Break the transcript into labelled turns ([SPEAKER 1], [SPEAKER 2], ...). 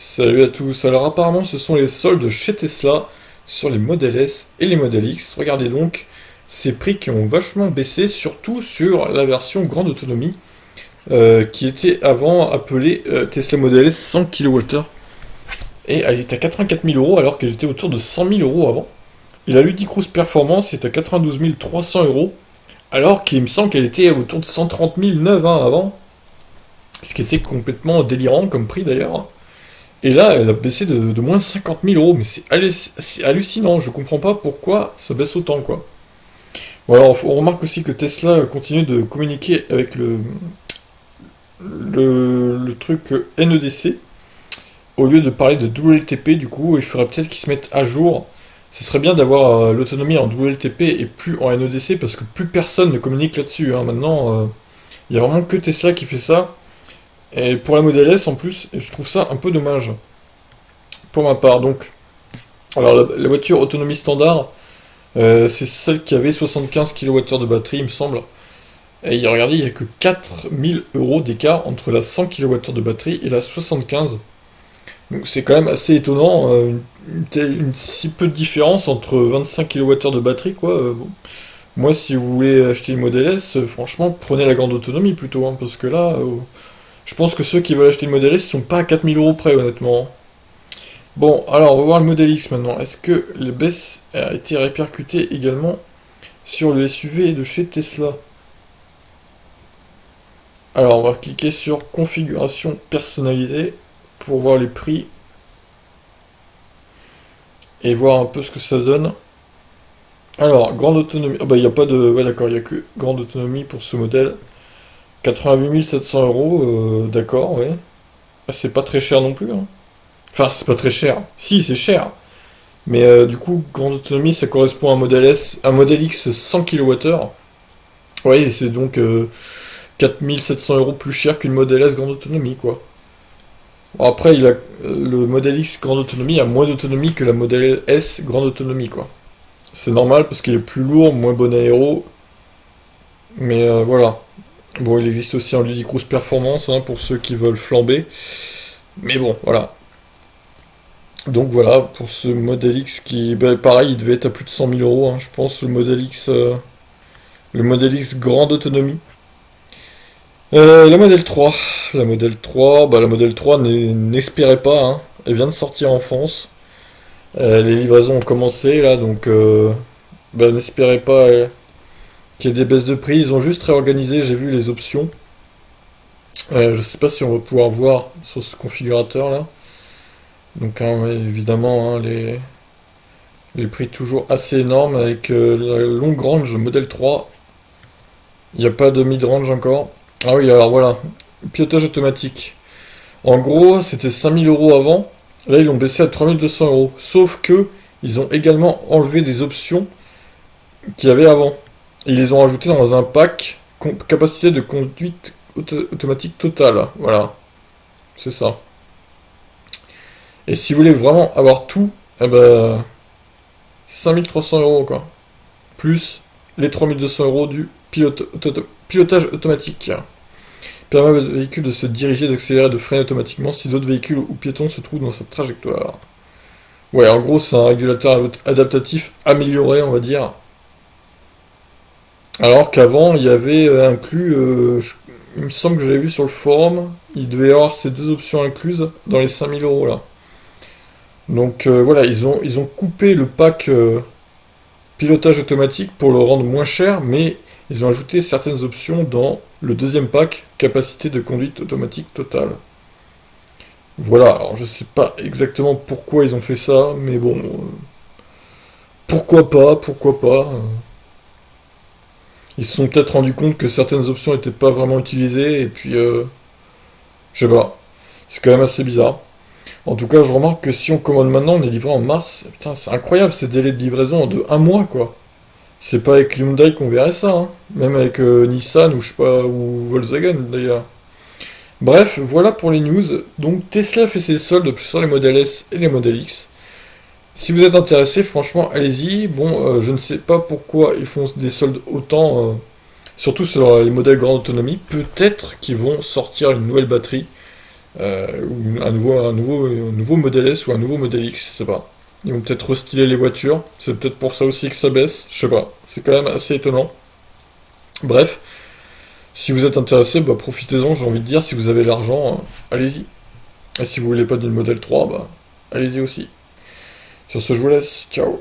[SPEAKER 1] Salut à tous. Alors apparemment ce sont les soldes chez Tesla sur les Model S et les Model X. Regardez donc ces prix qui ont vachement baissé, surtout sur la version grande autonomie qui était avant appelée Tesla Model S 100 kWh. Et elle est à 84 000 euros alors qu'elle était autour de 100 000 euros avant. Et la Ludicrous Performance est à 92 300 euros alors qu'il me semble qu'elle était autour de 130 009 avant. Ce qui était complètement délirant comme prix d'ailleurs. Et là, elle a baissé de moins 50 000 euros, mais c'est hallucinant, je comprends pas pourquoi ça baisse autant, quoi. Bon, alors, on remarque aussi que Tesla continue de communiquer avec le truc NEDC, au lieu de parler de WLTP, du coup, il faudrait peut-être qu'ils se mettent à jour. Ce serait bien d'avoir l'autonomie en WLTP et plus en NEDC, parce que plus personne ne communique là-dessus, hein. Maintenant, il y a vraiment que Tesla qui fait ça, et pour la Model S en plus, et je trouve ça un peu dommage, pour ma part, donc. Alors la voiture autonomie standard, c'est celle qui avait 75 kWh de batterie, il me semble. Et regardez, il n'y a que 4000 euros d'écart entre la 100 kWh de batterie et la 75. Donc c'est quand même assez étonnant, une si peu de différence entre 25 kWh de batterie, quoi. Bon. Moi, si vous voulez acheter une Model S, franchement, prenez la grande autonomie plutôt, hein, parce que là, je pense que ceux qui veulent acheter une Model S sont pas à 4000 euros près, honnêtement. Bon, alors on va voir le modèle X maintenant. Est-ce que les baisses a été répercutées également sur le SUV de chez Tesla? Alors on va cliquer sur configuration personnalisée pour voir les prix et voir un peu ce que ça donne. Alors, grande autonomie. Ah bah il n'y a pas de. Ouais d'accord, il n'y a que grande autonomie pour ce modèle. 88 700 euros, d'accord, ouais. Ah, c'est pas très cher non plus, hein. Enfin, c'est pas très cher. Si, c'est cher. Mais du coup, grande autonomie, ça correspond à un modèle S, un modèle X 100 kWh. Ouais, c'est donc 4700 euros plus cher qu'une modèle S grande autonomie, quoi. Bon, après, le modèle X grande autonomie a moins d'autonomie que la modèle S grande autonomie, quoi. C'est normal parce qu'il est plus lourd, moins bon aéro. Mais voilà. Bon, il existe aussi un Ludicrous Performance, hein, pour ceux qui veulent flamber. Mais bon, voilà. Donc voilà, pour ce modèle X qui, bah, pareil, il devait être à plus de 100 000 euros, hein, je pense, le modèle X grande autonomie. La modèle 3. La modèle 3 n'espérait pas, hein. Elle vient de sortir en France. Les livraisons ont commencé là, donc bah, n'espérez pas qu'il y ait des baisses de prix. Ils ont juste réorganisé, j'ai vu les options. Je sais pas si on va pouvoir voir sur ce configurateur là. Donc hein, ouais, évidemment, hein, les prix toujours assez énormes avec la longue range modèle 3. Il n'y a pas de mid-range encore. Ah oui, alors voilà, pilotage automatique. En gros, c'était 5000 euros avant. Là, ils l'ont baissé à 3200 euros. Sauf que ils ont également enlevé des options qu'il y avait avant. Ils les ont rajoutées dans un pack capacité de conduite automatique totale. Voilà, c'est ça. Et si vous voulez vraiment avoir tout, eh ben, 5300 euros quoi. Plus les 3200 euros du pilotage automatique. Permet à votre véhicule de se diriger, d'accélérer, de freiner automatiquement si d'autres véhicules ou piétons se trouvent dans sa trajectoire. Ouais, en gros, c'est un régulateur adaptatif amélioré, on va dire. Alors qu'avant, il y avait inclus, il me semble que j'avais vu sur le forum, il devait y avoir ces deux options incluses dans les 5000 euros là. Donc voilà, ils ont coupé le pack pilotage automatique pour le rendre moins cher, mais ils ont ajouté certaines options dans le deuxième pack, capacité de conduite automatique totale. Voilà, alors je sais pas exactement pourquoi ils ont fait ça, mais bon, pourquoi pas. Ils se sont peut-être rendus compte que certaines options n'étaient pas vraiment utilisées, et puis, je sais pas, c'est quand même assez bizarre. En tout cas, je remarque que si on commande maintenant, on est livré en mars. Putain, c'est incroyable ces délais de livraison de un mois, quoi. C'est pas avec Hyundai qu'on verrait ça, hein. Même avec Nissan ou je sais pas, ou Volkswagen d'ailleurs. Bref, voilà pour les news. Donc Tesla fait ses soldes sur les modèles S et les modèles X. Si vous êtes intéressé, franchement, allez-y. Bon, je ne sais pas pourquoi ils font des soldes autant, surtout sur les modèles grande autonomie. Peut-être qu'ils vont sortir une nouvelle batterie. ou un nouveau modèle S ou un nouveau modèle X, je sais pas. Ils vont peut-être restyler les voitures, c'est peut-être pour ça aussi que ça baisse, je sais pas. C'est quand même assez étonnant. Bref, si vous êtes intéressé, bah profitez-en, j'ai envie de dire, si vous avez l'argent, allez-y. Et si vous voulez pas d'une modèle 3, bah allez-y aussi. Sur ce, je vous laisse, ciao.